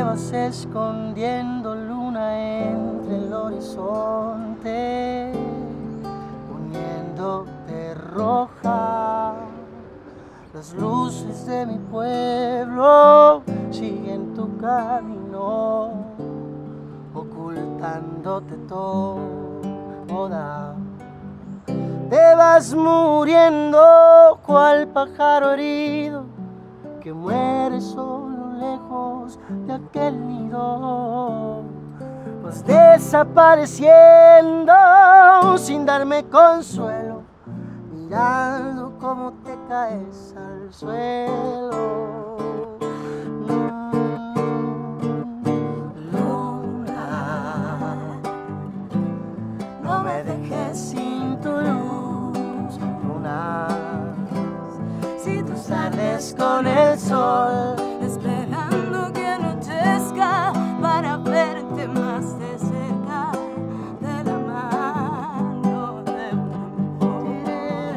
vas escondiendo, luna, entre el horizonte, poniéndote roja. Las luces de mi pueblo siguen tu camino, ocultándote toda. Te vas muriendo cual pájaro herido que muere solo lejos de aquel nido. Vas desapareciendo sin darme consuelo, mirando cómo te caes al suelo. Luna, no me dejes sin tu luz, luna. Si tú sales con el sol, esperando que anochezca para verte más de cerca, de la mano de una mujer.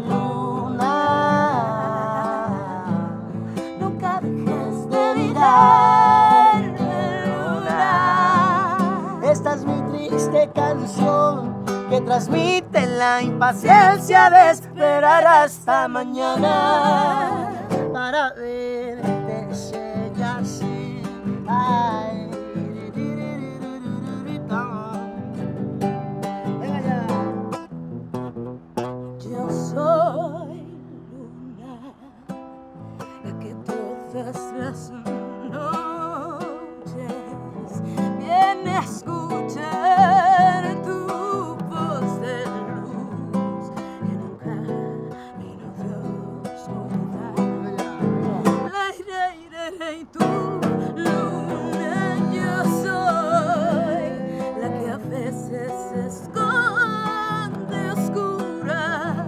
luna, Nunca dejes de mirarme, luna. esta es mi triste canción que transmite la impaciencia de esperar hasta mañana para verte llegar así. Ay, venga ya. Yo soy luna, la que todas las noches viene a escuchar tu voz de luz en un camino de oscuridad. Y tú, luna, yo soy la que a veces se esconde oscura.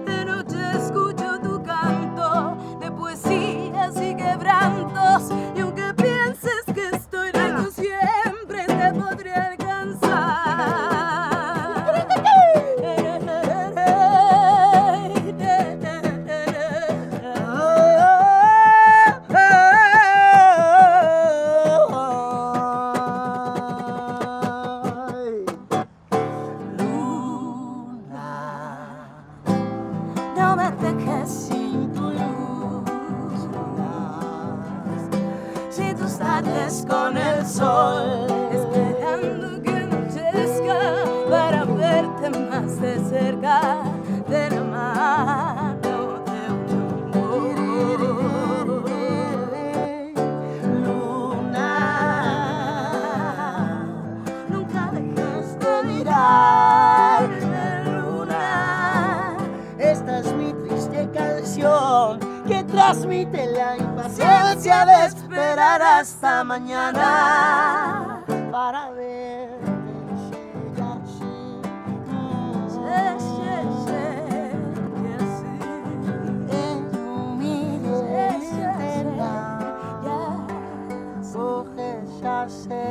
De noche escucho tu canto de poesías y quebrantos, y aunque pienses que estoy lejos, siempre te podré alcanzar. No me dejes sin tu luz, Si tú sales con el sol, esperando que anochezca para verte más de cerca, de la mano de un amor. luna, Nunca dejes de mirarme, luna. esta es mi triste canción que transmite la impaciencia de esperar hasta mañana para verte llegar así. En tu mirada, coge ya sé.